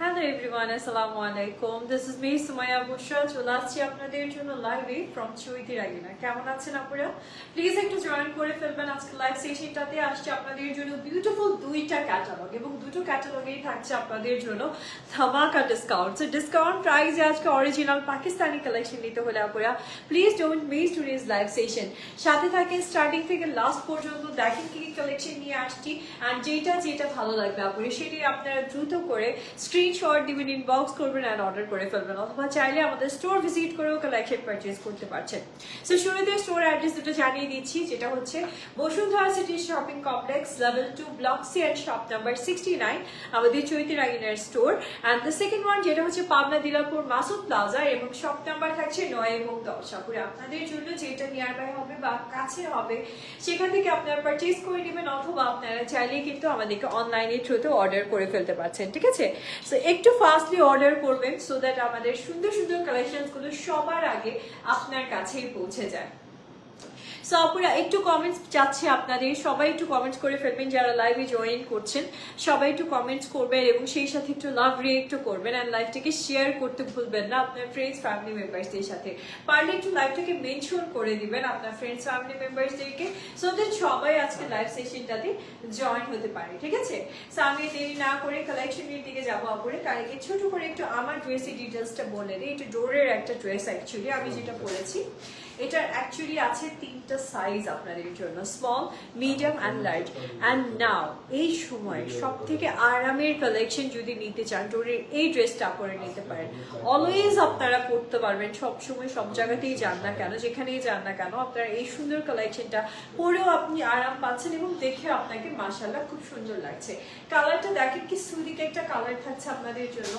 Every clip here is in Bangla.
Hello everyone, Assalamu alaikum. This is me, Sumaya Bushra. চলে আসছি আপনাদের জন্য লাইভে ফ্রম চৈতি রাগিনা। কেমন আছেন আপনারা? প্লিজ একটু জয়েন করে ফেলবেন। আজকে লাইভ সেশনটাতে আসছে আপনাদের জন্য বিউটিফুল দুইটা ক্যাটালগ এবং দুটো ক্যাটালগেই থাকছে আপনাদের জন্য ধামাকা ডিসকাউন্ট। সো ডিসকাউন্ট প্রাইসে আজকে অরিজিনাল পাকিস্তানি কালেকশন নিতে হলে আপনারা please don't miss today's live session. সাথে থাকেন স্টার্টিং থেকে লাস্ট পর্যন্ত, দেখেন কি কি কালেকশন নিয়ে আসছি অ্যান্ড যেটা ভালো লাগবে আপনাদের সেটাই আপনারা দ্রুত করে স্ক্রিনশট দিবেন, ইনবক্স করবেন অ্যান্ড অর্ডার করে ফেলবেন, অথবা চাইলে আমাদের স্টোর ভিজিট করেও কালেকশন পারচেজ করতে পারছেন। সো শুরুতে স্টোর অ্যাড্রেস দুটো জানিয়ে দিচ্ছি, যেটা হচ্ছে Bashundhara city shopping complex level 2 block C and shop number 69 আমাদের চৈতি রাগিনার store. And the second one যেটা হচ্ছে পাবনা দিলাপুর মাসুদ প্লাজা এবং শপ নাম্বার থাকছে 9 এবং 10। আপুরে আপনাদের জন্য যেটা নিয়ার বাই হবে বা কাছে হবে সেখান থেকে আপনারা পারচেজ করে নেবেন, অথবা আপনারা চাইলে কিন্তু আমাদেরকে অনলাইনের থ্রুতে অর্ডার করে ফেলতে পারছেন। ঠিক আছে, সো একটু ফাস্টলি অর্ডার করবেন সো দ্যাট আমাদের সুন্দর সুন্দর কালেকশনসগুলো সবার আগে আপনার কাছেই পৌঁছে যায়। সো আপুরা একটু কমেন্টস চাচ্ছি আপনাদের, সবাই একটু কমেন্টস করে ফেলবেন, যারা লাইভে জয়েন করছেন সবাই একটু কমেন্টস করবেন এবং সেই সাথে একটু লাভ রিয়েক্টও করবেন অ্যান্ড লাইভটাকে শেয়ার করতে ভুলবেন না আপনার ফ্রেন্ডস ফ্যামিলি মেম্বার্সদের সাথে। পারলে একটু লাইভটাকে মেনশন করে দিবেন আপনার ফ্রেন্ডস ফ্যামিলি মেম্বার্সদেরকে সো দ্যাট সবাই আজকে লাইভ সেশনটাতে জয়েন হতে পারে। ঠিক আছে, সো আমি দেরি না করে কালেকশনের দিকে যাবো আপুরে। তার আগে ছোট করে একটু আমার ড্রেসের ডিটেলসটা বলে দিই। এটা ডোরের একটা ড্রেস অ্যাকচুয়ালি আমি যেটা পরেছি, এটার অ্যাকচুয়ালি আছে তিনটা সাইজ আপনাদের জন্য, small, medium and large. And now এই সময় সব থেকে আরামের কালেকশন যদি নিতে চান, ডোরের এই ড্রেসটা পরে নিতে পারেন। অলওয়েজ আপনারা পরতে পারবেন, সবসময় সব জায়গাতেই যান না কেন, যেখানেই যান না কেন আপনারা এই সুন্দর কালেকশনটা পরেও আপনি আরাম পাচ্ছেন এবং দেখে আপনাকে মাশাআল্লাহ খুব সুন্দর লাগছে। কালারটা দেখেন কি সুদিক একটা কালার থাকছে আপনাদের জন্য,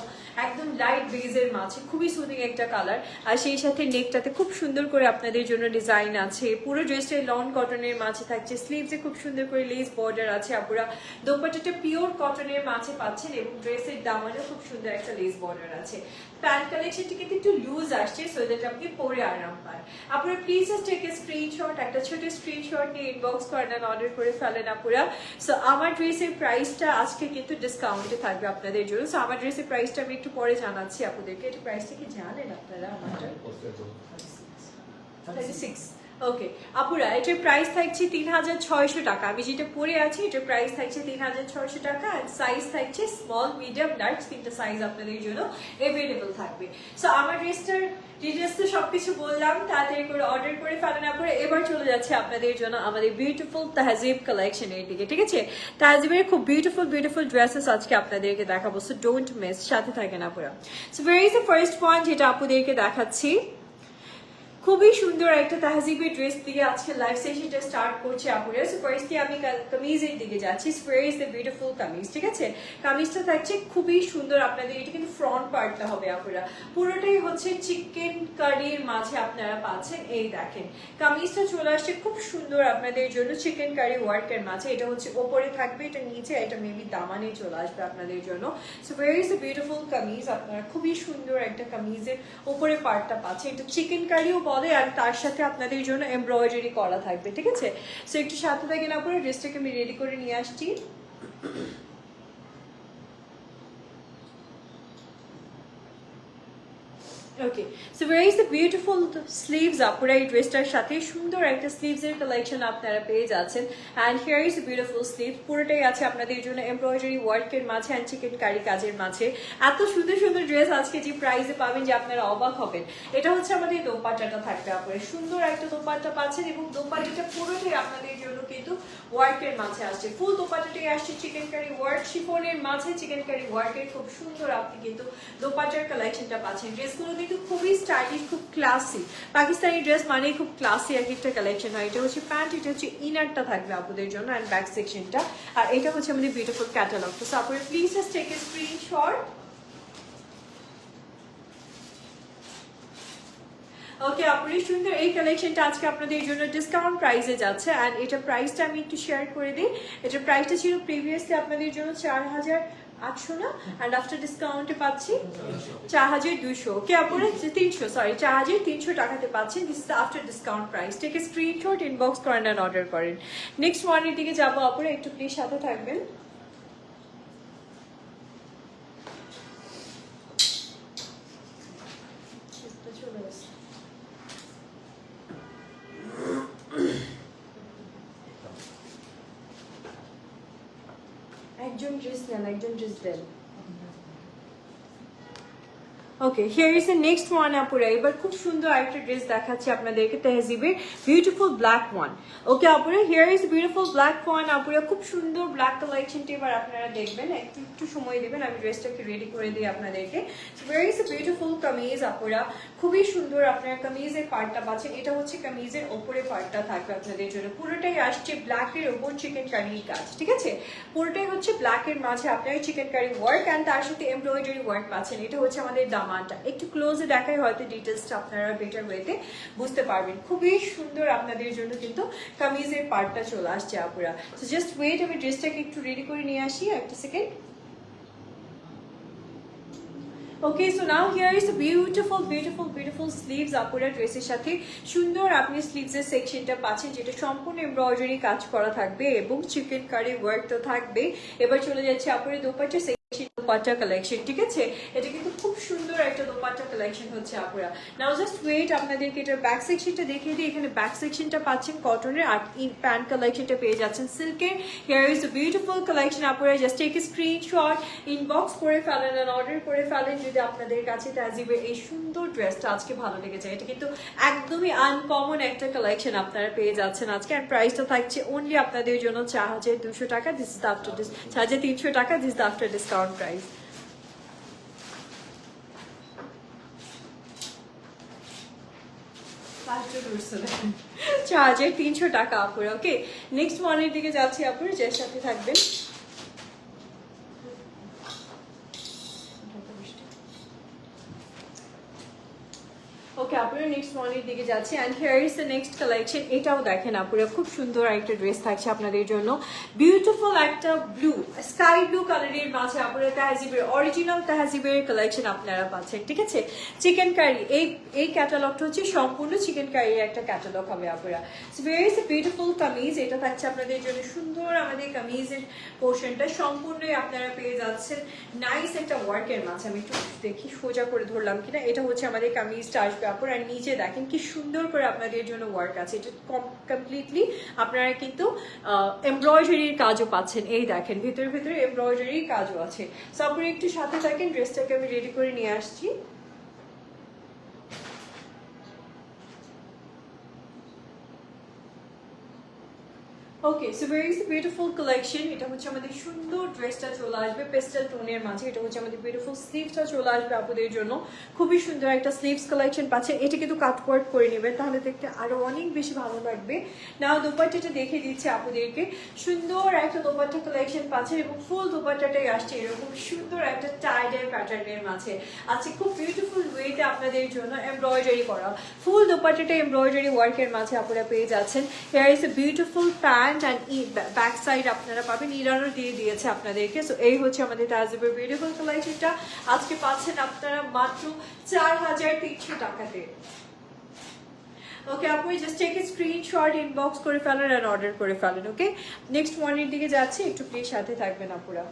একদম লাইট বেজের মাঝে খুবই সুদিক একটা কালার। আর সেই সাথে নেকটাতে খুব সুন্দর করে আপনাদের জন্য ডিজাইন আছে। পুরো ড্রেসটা লন কটনের মাঝে থাকছে, স্লিভসে খুব সুন্দর করে লেস বর্ডার আছে। আপনারা দোপাট্টাটা পিওর কটনের মাঝে পাচ্ছেন এবং ড্রেসের দামানেও খুব সুন্দর একটা লেস বর্ডার আছে। প্যান্ট কালেকশনটি কিন্তু একটু লুজ আসছে সো দ্যাট আপনি পরে আরাম পান। আপনারা please just take a screenshot, একটা ছোট স্ক্রিনশট নিয়ে ইনবক্স করেন, অর্ডার করে ফেলেন আপুরা। সো আমার ড্রেসের প্রাইসটা আজকে কিন্তু ডিসকাউন্টে থাকবে আপনাদের জন্য। সো আমার ড্রেসের প্রাইসটা আমি একটু পরে জানাচ্ছি আপনাদেরকে। এটা প্রাইসটা কি জানেন আপনারা? আমারটা 36। ওকে আপুরা, এটার প্রাইস থাকছে 3600 টাকা। আমি যেটা পরে আছি এটার প্রাইস থাকছে 3600 টাকা। আর সাইজ থাকছে স্মল, মিডিয়াম, লার্জ, তিনটা সাইজ আপনাদের জন্য অ্যাভেলেবল থাকবে। সো আমার ড্রেসটার ডিটেলস তো সবকিছু বললাম, তাড়াতাড়ি করে অর্ডার করে ফেলেন আপুরা। এবার চলে যাচ্ছে আপনাদের জন্য আমাদের বিউটিফুল তাহজিব কালেকশনের দিকে। ঠিক আছে, তাহজিবের খুব বিউটিফুল বিউটিফুল ড্রেসেস আজকে আপনাদেরকে দেখাবো, সো ডোন্ট মিস, সাথে থাকেন আপুরা। So very is the first point যেটা আপুদেরকে দেখাচ্ছি, খুবই সুন্দর একটা তাহজিবের ড্রেস দিয়ে আজকে লাইভ সেশনটা স্টার্ট করছি আপুরা। সো ফার্স্টলি আমি কামিজের দিকে যাচ্ছি। Where is the beautiful kameez. ঠিক আছে, কামিজটা থাকছে খুবই সুন্দর আপনাদের। এটা কিন্তু ফ্রন্ট পার্টটা হবে আপুরা, পুরোটাই হচ্ছে চিকেন কারির মাঝে আপনারা পাচ্ছেন। এই দেখেন কামিজটা চলে আসছে খুব সুন্দর আপনাদের জন্য চিকেন কারি ওয়ার্কের মাঝে। এটা হচ্ছে ওপরে থাকবে, এটা নিচে, এটা মেবি দামানে চলে আসবে আপনাদের জন্য। So where is the beautiful kameez. আপনারা খুবই সুন্দর একটা কামিজের ওপরে পার্টটা পাচ্ছেন, এটা চিকেন কারিও বলে, আর তার সাথে আপনাদের জন্য এমব্রয়ডারি করা থাকবে। ঠিক আছে, সো একটু সাথে থাকেন আপনারা। ড্রেসটাকে আমি রেডি করে নিয়ে আসছি। Okay, so where is the beautiful sleeves আপুরা। এই ড্রেসটার সাথে সুন্দর একটা স্লিভসের কালেকশন আপনারা পেয়ে যাচ্ছেন। And here is the beautiful sleeve, পুরোটাই আছে আপনাদের জন্য এমব্রয়ডারি ওয়ার্কের মাঝে অ্যান্ড চিকেন কারি কাজের মাঝে। এত সুন্দর সুন্দর ড্রেস আজকে যে প্রাইসে পাবেন যে আপনারা অবাক হবেন। এটা হচ্ছে আমাদের দোপাট্টাটা থাকবে আপনারা, সুন্দর একটা দোপাট্টা পাচ্ছেন এবং দোপাট্টাটা পুরোটাই আপনাদের জন্য কিন্তু ওয়ার্কের মাঝে আসছে। ফুল দোপাট্টাটাই আসছে চিকেন কারি ওয়ার্ক, শিফনের মাঝে চিকেন কারি ওয়ার্কের খুব সুন্দর আপনি কিন্তু দোপাট্টার কালেকশনটা পাচ্ছেন। ড্রেসগুলো কিন্তু খুবই স্টাইলিশ, খুব ক্লাসি। পাকিস্তানি ড্রেস মানে খুব ক্লাসি এক একটা কালেকশন হয়। এটা হচ্ছে প্যান্ট, এটা হচ্ছে ইনারটা থাকবে আপনাদের জন্য অ্যান্ড ব্যাক সেকশনটা, আর এটা হচ্ছে আমাদের বিউটিফুল ক্যাটালগ। তো আপনারা please just take a screenshot. Okay আপনি সুন্দর এই কালেকশনটা আজকে আপনাদের জন্য ডিসকাউন্ট প্রাইসে যাচ্ছে। অ্যান্ড এটা প্রাইসটা আমি একটু শেয়ার করে দিই। এটার প্রাইসটা ছিল প্রিভিয়াসলি আপনাদের জন্য 4800 না, অ্যান্ড আফটার ডিসকাউন্টে পাচ্ছি 4200। ওকে আপনারা 300, সরি 4300 টাকাতে পাচ্ছেন। This is after discount price. Take a screenshot, inbox করেন অ্যান্ড অর্ডার করেন। নেক্সট ওয়ানের দিকে যাবো আপনারা, একটু প্লিজ সাথে থাকবেন। একজন ড্রেস নেন, একজন ড্রেস দেন। Okay, here is the next one আপুরা। এবার খুব সুন্দর একটা ড্রেস দেখাচ্ছি আপনাদেরকে, তেহজিবের বিউটিফুল ব্ল্যাক ওয়ান। ওকে আপুরা, here is beautiful black one আপুরা। খুব সুন্দর ব্ল্যাক কালেকশনটি এবার আপনারা দেখবেন, একটু একটু সময় দেবেন, আমি ড্রেসটাকে রেডি করে দিই আপনাদেরকে। হিয়ার ইজ বিউটিফুল কামিজ আপুরা, খুবই সুন্দর। আপনারা কামিজের পার্টটা পাচ্ছেন, এটা হচ্ছে কামিজের ওপরে পার্টটা থাকবে আপনাদের জন্য। পুরোটাই আসছে ব্ল্যাকের ওপর চিকেন কারির কাজ, ঠিক আছে? পুরোটাই হচ্ছে ব্ল্যাকের মাঝে আপনারা চিকেন কারি ওয়ার্ক অ্যান্ড তার সাথে এমব্রয়ডারি ওয়ার্ক পাচ্ছেন। এটা হচ্ছে আমাদের দামানটা, একটু ক্লোজে দেখাই হয়তো ডিটেলসটা আপনারা বেটার ওয়েতে বুঝতে পারবেন। খুবই সুন্দর আপনাদের জন্য কিন্তু কামিজের পার্টটা চলে আসছে আপুরা। সো জাস্ট ওয়েট, আমি ড্রেসটাকে একটু রেডি করে নিয়ে আসি, একটা second. Okay, so now here is beautiful beautiful beautiful sleeves আপুরা। ড্রেসের সাথে সুন্দর আপনি স্লিভসের সেকশনটা পাচ্ছেন, যেটা সম্পূর্ণ এমব্রয়ডারি কাজ করা থাকবে এবং চিকেন কারি ওয়ার্ক তো থাকবে। এবার চলে যাচ্ছে আপুরা দোপাট্টা দোপাট্টা কালেকশন, ঠিক আছে? এটা কিন্তু খুব সুন্দর একটা দোপাট্টা কালেকশন হচ্ছে আপুরা। নাও জাস্ট ওয়েট, আপনাদেরকে এটার ব্যাক সেকশনটা দেখিয়ে দিই। এখানে ব্যাক সেকশনটা পাচ্ছেন কটনের, আর প্যান্ট কালেকশনটা পেয়ে যাচ্ছেন সিল্কের। Here is the beautiful collection আপুরা। Just take a screenshot, inbox করে ফেলেন আর অর্ডার করে ফেলেন যদি আপনাদের কাছে তাজিবের এই সুন্দর ড্রেসটা আজকে ভালো লেগেছে। এটা কিন্তু একদমই আনকমন একটা কালেকশন আপনারা পেয়ে যাচ্ছেন আজকে। আর প্রাইসটা থাকছে অনলি আপনাদের জন্য 4200 টাকা। দিস ইজ আফটার 4300 টাকা। This is after discount price. চার্জের 300 টাকা আপুরা। ওকে, নেক্সট ওয়ানের দিকে যাচ্ছি আপুরা, যার সাথে থাকবেন। ওকে আপুরা, নেক্সট ওয়ানের দিকে যাচ্ছি and here is the next collection. এটাও দেখেন আপুরা, খুব সুন্দর একটা ড্রেস থাকছে আপনাদের জন্য। বিউটিফুল একটা ব্লু, স্কাই ব্লু কালারের মাঝে আপুরা তাহজিবের অরিজিনাল তাহজিবের কালেকশন আপনারা পাচ্ছেন, ঠিক আছে? চিকেন কারি, এই ক্যাটালগটা হচ্ছে সম্পূর্ণ চিকেন কারির একটা ক্যাটালগ হবে আপুরা। So very is beautiful kameez, এটা থাকছে আপনাদের জন্য সুন্দর। আমাদের কামিজের পোর্শনটা সম্পূর্ণই আপনারা পেয়ে যাচ্ছেন নাইস একটা ওয়ার্কের মাঝে। আমি একটু দেখি সোজা করে ধরলাম কিনা। এটা হচ্ছে আমাদের কামিজটা আসবে আপুরা, আর নিচে দেখেন কি সুন্দর করে আপনাদের জন্য ওয়ার্ক আছে। এটা কমপ্লিটলি আপনারা কিন্তু এমব্রয়ডারির কাজও পাচ্ছেন। এই দেখেন ভিতরে ভিতরে এমব্রয়ডারির কাজও আছে। সো আপনারা একটু সাথে থাকেন, ড্রেসটাকে আমি রেডি করে নিয়ে আসছি। Okay, so very beautiful collection. এটা হচ্ছে আমাদের সুন্দর ড্রেসটা চলে আসবে পেস্টেল টোনের মাঝে। এটা হচ্ছে আমাদের বিউটিফুল স্লিভসটা চলে আসবে আপুদের জন্য। খুবই সুন্দর একটা স্লিভস কালেকশন পাচ্ছে। এটা কিন্তু কাটওয়ার্ক করে নেবেন, তাহলে দেখতে আরো অনেক বেশি ভালো লাগবে। নাও দোপাট্টাটা দেখে দিচ্ছে আপুদেরকে। সুন্দর একটা দোপাট্টা কালেকশন পাচ্ছে এবং ফুল দোপাট্টাটাই আসছে এরকম সুন্দর একটা টাইডাই প্যাটার্নের মাঝে। আজকে খুব বিউটিফুল ওয়েতে আপনাদের জন্য এমব্রয়ডারি করা ফুল দোপাট্টাটা এমব্রয়ডারি ওয়ার্কের মাঝে আপনারা পেয়ে যাচ্ছেন। Hair is a beautiful pant and back side আপনারা পাবেন, ইরানও দিয়ে দিয়েছে আপনাদেরকে। সো এই হচ্ছে আমাদের তাহজিবের বিউটিফুল কালেকশনটা। আজকে পাচ্ছেন আপনারা মাত্র 4300 টাকাতে। ওকে আপু, just take a screenshot, inbox করে ফেলেন আর অর্ডার করে ফেলেন। ওকে, নেক্সট ওয়ানের দিকে যাচ্ছি, একটু প্লিজ সাথে থাকবেন আপুরা।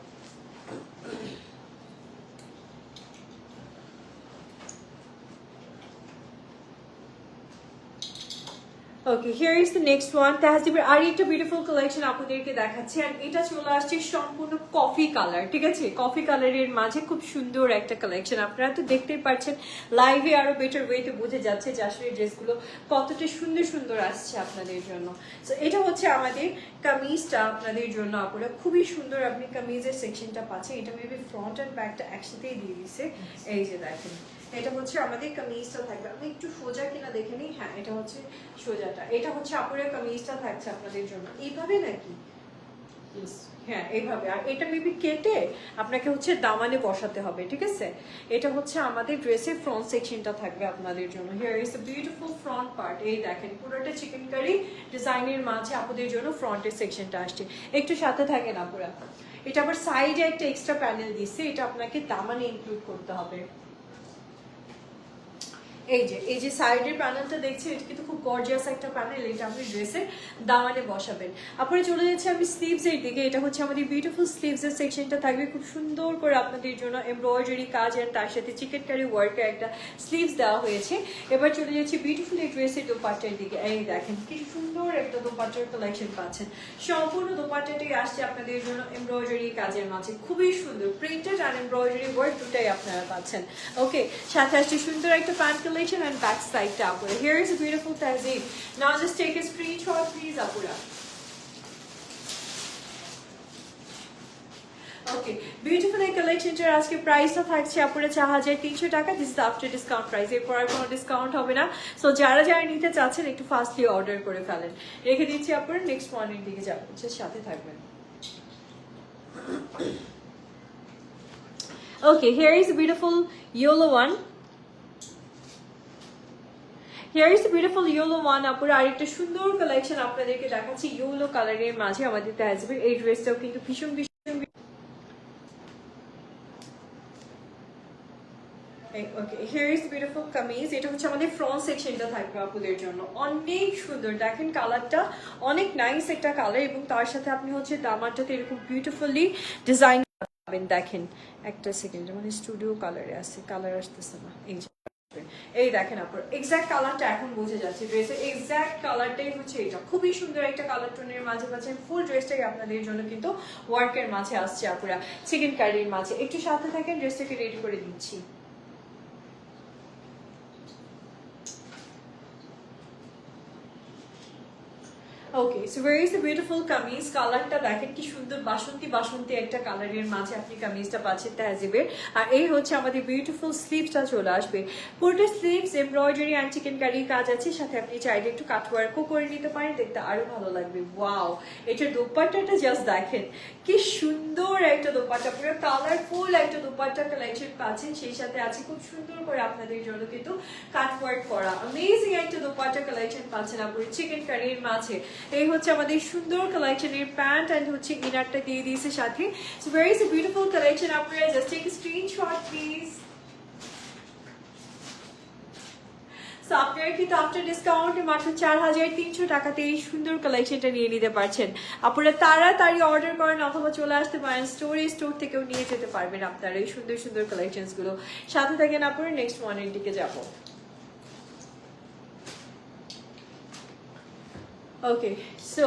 Okay, here is the next one. তাহজিবের আর একটা বিউটিফুল কালেকশন আপনাদেরকে দেখাচ্ছি। আর এটা চলে আসছে সম্পূর্ণ কফি কালার, ঠিক আছে? কফি কালারের মাঝে খুব সুন্দর একটা কালেকশন। আপনারা তো দেখতেই পাচ্ছেন, লাইভে আরো বেটার ওয়েতে বোঝা যাচ্ছে যে আসলে ড্রেসগুলো কতটা সুন্দর সুন্দর আসছে আপনাদের জন্য। সো এটা হচ্ছে আমাদের কামিজটা আপনাদের জন্য আপুরা। খুবই সুন্দর আপনি কামিজের সেকশনটা পাচ্ছেন। এটা মেবি ফ্রন্ট অ্যান্ড ব্যাকটা একসাথেই দিয়ে দিছে। এই যে দেখেন, এটা হচ্ছে আমাদের কামিজটা থাকবে। আমি একটু সোজা কিনা দেখে নিই। হ্যাঁ, এটা হচ্ছে সোজাটা। এটা হচ্ছে আপুরের কামিজটা থাকছে আপনাদের জন্য এইভাবে নাকি? হ্যাঁ, এইভাবে। আর এটা মেবি কেটে আপনাকে হচ্ছে দামানে বসাতে হবে, ঠিক আছে? এটা হচ্ছে আমাদের ড্রেসের ফ্রন্ট সেকশনটা থাকবে আপনাদের জন্য। Here is the beautiful front part. এই দেখেন পুরোটা চিকেন কারি ডিজাইনের মাঝে আপুদের জন্য ফ্রন্টের সেকশনটা আসছে। একটু সাথে থাকেন আপুরা। এটা আবার সাইডে একটা এক্সট্রা প্যানেল দিচ্ছে, এটা আপনাকে দামানে ইনক্লুড করতে হবে। এই যে সাইডের প্যানেলটা দেখছেন, এটা কিন্তু খুব গর্জিয়াস একটা প্যানেল। এটা আপনি ড্রেসের দামানে বসাবেন। আপনারা চলে যাচ্ছে আমি স্লিভস এর দিকে। এটা হচ্ছে আমাদের বিউটিফুল স্লিভস এর সেকশনটা থাকবে খুব সুন্দর করে আপনাদের জন্য এমব্রয়ডারি কাজ এন্ড তার সাথে চিকেন কারি ওয়ার্কের একটা স্লিভস দেওয়া হয়েছে। এবার চলে যাচ্ছি বিউটিফুল এই ড্রেসের দোপাট্টার দিকে। এই দেখেন কি সুন্দর একটা দোপাট্টার কালেকশন পাচ্ছেন। সম্পূর্ণ দোপাট্টাটাই আসছে আপনাদের জন্য এমব্রয়ডারি কাজের মাঝে, খুবই সুন্দর প্রিন্টেড আর এমব্রয়ডারি ওয়ার্ক দুটাই আপনারা পাচ্ছেন। ওকে, সাথে আসছে সুন্দর একটা pant collection and back side টা আপুরা। Here is a beautiful tazib. Now just take a screenshot please আপুরা। ওকে, বিউটিফুল এই কালেকশনটার আজকে প্রাইসটা থাকছে আপুরা 4300 টাকা। This is after discount price, এরপর আর কোনো ডিসকাউন্ট হবে না। সো যারা যারা নিতে চাচ্ছেন একটু ফাস্টলি অর্ডার করে ফেলেন। রেখে দিচ্ছি আপুরা, নেক্সট মর্নিং দিকে যাবো, সাথে থাকবেন। Okay, here is a beautiful yellow one. Here is the beautiful yellow one. আপুরা আরেকটা সুন্দর কালেকশন আপনাদেরকে দেখাচ্ছি ইয়েলো কালারের মাঝে আমাদের আসবে। এই ড্রেসটাও কিন্তু ভীষণ ভীষণ ওকে, here is the beautiful kameez. এটা হচ্ছে আমাদের ফ্রন্ট সেকশনটা থাকবে আপুদের জন্য, অনেক সুন্দর। দেখেন কালারটা অনেক নাইস একটা কালার, এবং তার সাথে আপনি হচ্ছে দামানটাতে এরকম বিউটিফুলি ডিজাইন পাবেন। দেখেন একটা সেকেন্ড, মানে স্টুডিও কালারে আছে, কালার আসতেছে না। এই দেখেন আপনার এক্সাক্ট কালারটা এখন বোঝা যাচ্ছে, ড্রেসের এক্সাক্ট কালারটাই হচ্ছে এটা। খুবই সুন্দর একটা কালার টোনের মাঝে পাচ্ছেন। ফুল ড্রেসটাই আপনাদের জন্য কিন্তু ওয়ার্কের মাঝে আসছে আপুরা, চিকেন কারির মাঝে। একটু সাথে থাকেন, ড্রেসটাকে রেডি করে দিচ্ছি। Okay, so very is the beautiful kameez. কালারটা দেখেন কি সুন্দর, বাসন্তী বাসন্তী একটা কালারের মাঝে আপনি কামিজটা পাচ্ছেন তাহজিবের। আর এই হচ্ছে আমাদের বিউটিফুল স্লিভসটা চলে আসবে। পুরোটা sleeves embroidery and chikankari কাজ আছে, সাথে আপনি চাইলে একটু কাটওয়ার্কও করে নিতে পারেন, দেখতে আরো ভালো লাগবে। ওয়াও, এটার দোপাট্টাটা জাস্ট দেখেন কি সুন্দর একটা দোপাট্টা, পুরো কালারফুল একটা দোপাট্টা কালেকশন পাচ্ছেন। সেই সাথে আছে খুব সুন্দর করে আপনাদের জন্য কিন্তু কাটওয়ার্ক করা অ্যামেজিং একটা দোপাট্টা কালেকশন পাচ্ছেন আপনার চিকেন কারির মাঝে। এই হচ্ছে আমাদের সুন্দর কালেকশনের প্যান্ট এন্ড হচ্ছে ইনারটা দিয়ে দিয়েছে সাথে। So very is a beautiful collection. আপনারা just take screenshot please. So আপনারা কিন্তু আফটার ডিসকাউন্টে মাত্র 4300 টাকাতে এই সুন্দর কালেকশনটা নিয়ে নিতে পারছেন। আপনারা তাড়াতাড়ি অর্ডার করেন অথবা চলে আসতে পারেন স্টোর থেকেও নিয়ে যেতে পারবেন আপনারা এই সুন্দর সুন্দর কালেকশনস গুলো। সাথে থাকেন আপনারা, নেক্সট ওয়ানের দিকে যাবো। Okay, so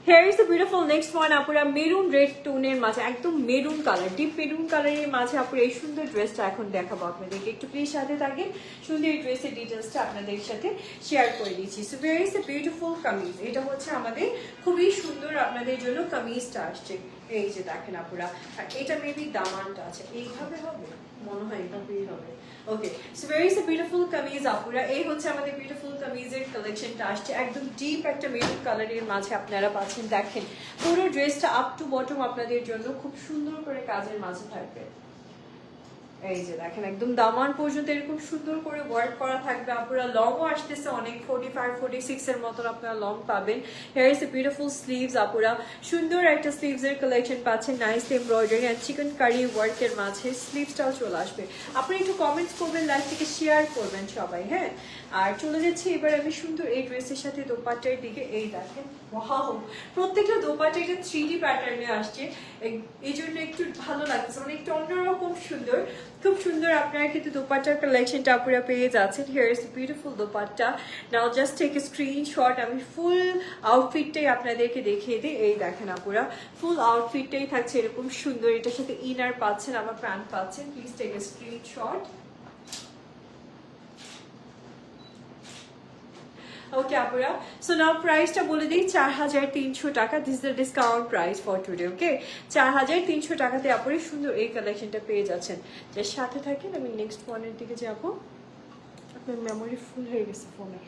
here is the beautiful next one আপুরা, মেরুন রেড টোনের মাঝে, একদম মেরুন কালার, ডিপ মেরুন কালারের মাঝে আপুরা এই সুন্দর ড্রেসটা এখন দেখাবো আপনাদেরকে। একটু প্লিজ সাথে থাকেন, সুন্দর এই ড্রেসের ডিটেলসটা আপনাদের সাথে শেয়ার করে দিচ্ছি। So very is a beautiful kameez. এটা হচ্ছে আমাদের খুবই সুন্দর আপনাদের জন্য কামিজটা আসছে। এই যে দেখেন আপুরা, আর এটা মেবি দামানটা আছে, এইভাবে হবে মনে হয়, এভাবেই হবে। Okay, so very is a beautiful kameez আপুরা। এই হচ্ছে আমাদের বিউটিফুল কামিজের কালেকশনটা আসছে, একদম ডিপ একটা মেরুন কালারের মাঝে আপনারা পাচ্ছেন। দেখেন পুরো ড্রেসটা আপ টু বটম আপনাদের জন্য খুব সুন্দর করে কাজের মাঝে থাকবে। এই যে দেখেন একদম দামান পর্যন্ত এরকম সুন্দর করে ওয়ার্ক করা থাকবে। আপনারা লংও আসতেছে অনেক, 45-46 এর মতন আপনারা লং পাবেন। Here is a beautiful sleeves আপুরা, সুন্দর একটা স্লিভস এর কালেকশন পাচ্ছেন, nice embroidery and chikankari ওয়ার্কের মাঝে স্লিভসটাও চলে আসবে। আপনারা একটু কমেন্টস করবেন, লাইভ থেকে শেয়ার করবেন সবাই, হ্যাঁ। আর চলে যাচ্ছি এবার আমি সুন্দর এই ড্রেসের সাথে দোপাট্টার দিকে। এই দেখেন ওয়াও, প্রত্যেকটা দোপাট্টা এটা 3D প্যাটার্নে আসছে, এই জন্য একটু ভালো লাগছে, মানে একটু অন্যরকম সুন্দর, খুব সুন্দর। আপনারা কিন্তু দোপাট্টার কালেকশনটা আপনারা পেয়ে যাচ্ছেন। Here is beautiful dupatta. Now just take a screenshot. আমি ফুল আউটফিটটাই আপনাদেরকে দেখিয়ে দিই। এই দেখেন আপুরা, ফুল আউটফিটটাই থাকছে এরকম সুন্দর। এটার সাথে ইনার পাচ্ছেন, আবার প্যান্ট পাচ্ছেন। Please take a screenshot. Okay আপুরা, সো নাও প্রাইসটা বলে দিই 4300 টাকা। This is the discount price for today. Okay, 4300 টাকাতে আপুরা সুন্দর এই কালেকশনটা পেয়ে যাচ্ছেন। যার সাথে থাকেন, আমি নেক্সট ওয়ানের দিকে যাব। আপনার মেমোরি ফুল হয়ে গেছে ফোনের।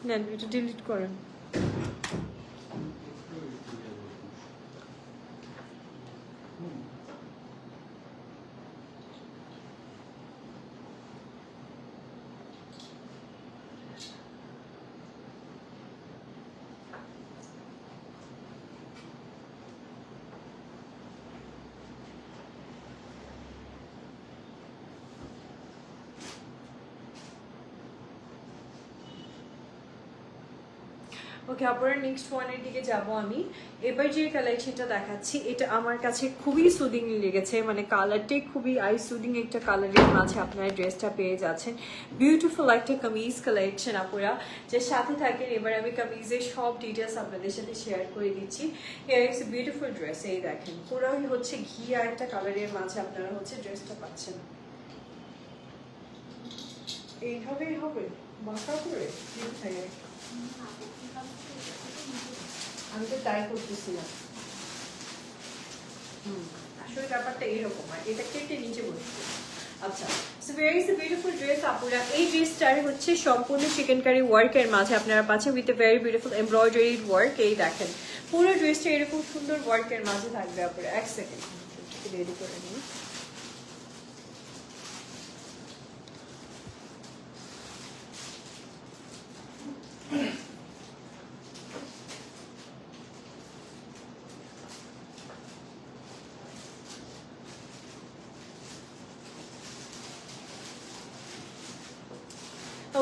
নেন, এটা ডিলিট করেন। ওকে, আপনারা নেক্সট ওয়ানের দিকে যাব আমি। এবার যে কালেকশনটা দেখাচ্ছি এটা আমার কাছে খুবই সুদিং লেগেছে, মানে কালারটাই খুবই আই সুদিং একটা কালারের মাঝে আপনারা ড্রেসটা পেয়ে যাচ্ছেন। বিউটিফুল একটা কামিজ কালেকশন আপনারা যে সাথে থাকেন। এবার আমি কামিজের সব ডিটেলস আপনাদের সাথে শেয়ার করে দিচ্ছি। হিয়ার ইজ বিউটিফুল ড্রেস, এই দেখেন পুরোই হচ্ছে ঘিয়া একটা কালারের মাঝে আপনারা হচ্ছে ড্রেসটা পাচ্ছেন। এইভাবেই হবে বাঁকা করে আমি তো ট্রাই করতেছিলাম। আসলে ব্যাপারটা এরকম, আর এটা কেটে নিচে বসবে। আচ্ছা, সো ভেরি বিউটিফুল ড্রেস আপুরা। এই ড্রেসটার হচ্ছে সম্পূর্ণ চিকেনকারি ওয়ার্কের মাঝে আপনারা পাচ্ছেন with a very beautiful embroidery work. এই দেখেন পুরো ড্রেসটা এরকম সুন্দর ওয়ার্কের মাঝে থাকবে আপুরা। এক সেকেন্ড রেডি করে নিই।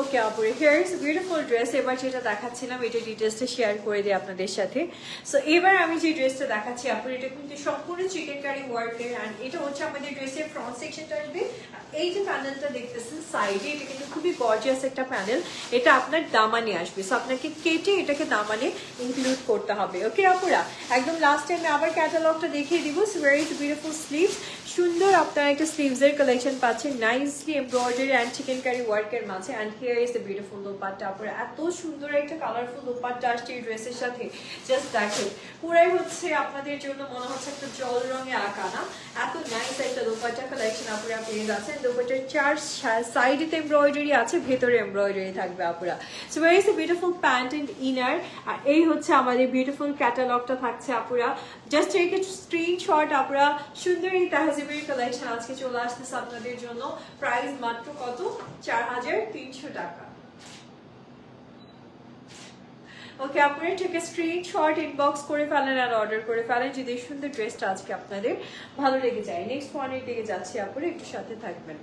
ওকে আপুরে, হিয়ার ইজ বিউটিফুল ড্রেস। এবার যেটা দেখাচ্ছিলাম এটা ডিটেলসটা শেয়ার করে দিই আপনাদের সাথে। সো এবার আমি যে ড্রেসটা দেখাচ্ছি আপুরে এটা কিন্তু সম্পূর্ণ চিকেনকারি ওয়ার্কের, অ্যান্ড এটা হচ্ছে আমাদের ড্রেসের ফ্রন্ট সেকশনটা আসবে। এই যে প্যানেলটা দেখতেছেন সাইডে, এটা কিন্তু খুবই গর্জিয়াস একটা প্যানেল। এটা আপনার দামানে আসবে, সো আপনাকে কেটে এটাকে দামানে ইনক্লুড করতে হবে। ওকে আপুরা, একদম লাস্ট টাইমে আবার ক্যাটালগটা দেখিয়ে দিব। সো ভেরি বিউটিফুল স্লিভস, সুন্দর আপনারা একটা স্লিভসের কালেকশন পাচ্ছেন নাইসলি এমব্রয়ডারি অ্যান্ড চিকেনকারি ওয়ার্কের মাঝে। And here is the beautiful dupatta. আপনারা এত সুন্দর একটা কালারফুল দোপাট্টা আসছে এই ড্রেসের সাথে, জাস্ট দেখেন পুরাই হচ্ছে আপনাদের জন্য মনে হচ্ছে একটা জল রঙে আঁকা না, এত নাইস একটা দোপাট্টা কালেকশন আপনারা পেয়ে যাচ্ছেন। দোপাট্টার চার সাইডেতে এমব্রয়ডারি আছে, ভেতরে এমব্রয়ডারি থাকবে আপুরা। So very is beautiful pant and inner. আর এই হচ্ছে আমাদের বিউটিফুল ক্যাটালগটা থাকছে আপুরা। Just take a screenshot. আপুরা সুন্দর এই তাহজিবের কালেকশন আজকে চলে আসতেছে আপনাদের জন্য। প্রাইস মাত্র কত? 4300 টাকা। ওকে, আপনারা ঠিক স্ক্রিনশট ইনবক্স করে ফেলেন আর অর্ডার করে ফেলেন যদি এই সুন্দর ড্রেসটা আজকে আপনাদের ভালো লেগে যায়। নেক্সট ওয়ানের দিকে যাচ্ছি আপুরা, একটু সাথে থাকবেন।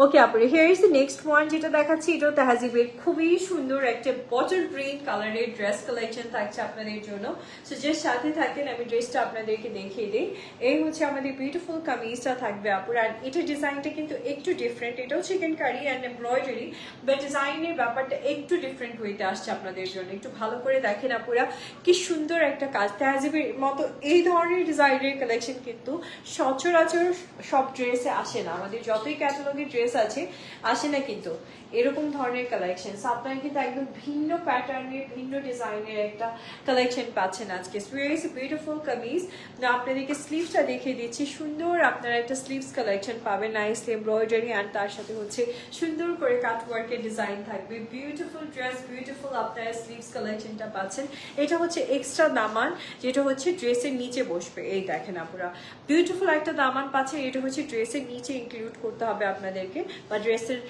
ওকে আপুরে, here is the next one যেটা দেখাচ্ছি। এটাও তাহাজিবের খুবই সুন্দর একটা বটল গ্রিন কালারের ড্রেস কালেকশন থাকছে আপনাদের জন্য। সো যে সাথে থাকেন আমি ড্রেসটা আপনাদেরকে দেখিয়ে দিই। এই হচ্ছে আমাদের বিউটিফুল কামিজটা থাকবে আপুরা। আর এটা ডিজাইনটা কিন্তু একটু ডিফারেন্ট, এটাও chikankari and embroidery, but ডিজাইনের ব্যাপারটা একটু ডিফারেন্ট ওয়েতে আসছে আপনাদের জন্য। একটু ভালো করে দেখেন আপুরা কি সুন্দর একটা কাজ। তাহাজিবের মতো এই ধরনের ডিজাইনের কালেকশন কিন্তু সচরাচর সব ড্রেসে আসে না। আমাদের যতই ক্যাটালগের ড্রেস আছে আসে না কিন্তু এরকম ধরনের কালেকশন। আপনারা কিন্তু একদম ভিন্ন প্যাটার্নের ভিন্ন ডিজাইনের একটা কালেকশন পাচ্ছেন আজকে। Very beautiful kameez. আপনাদেরকে স্লিভসটা দেখিয়ে দিচ্ছি। সুন্দর আপনারা একটা স্লিভস কালেকশন পাবেন নাইসলি এমব্রয়ডারি, অ্যান্ড তার সাথে হচ্ছে সুন্দর করে কাট ওয়ার্কের ডিজাইন থাকবে। বিউটিফুল ড্রেস, বিউটিফুল আপনারা স্লিভস কালেকশনটা পাচ্ছেন। এটা হচ্ছে এক্সট্রা দামান যেটা হচ্ছে ড্রেসের নিচে বসবে। এই দেখেন আপনারা বিউটিফুল একটা দামান পাচ্ছেন। এটা হচ্ছে ড্রেসের নিচে ইনক্লুড করতে হবে আপনাদেরকে, বা ড্রেসের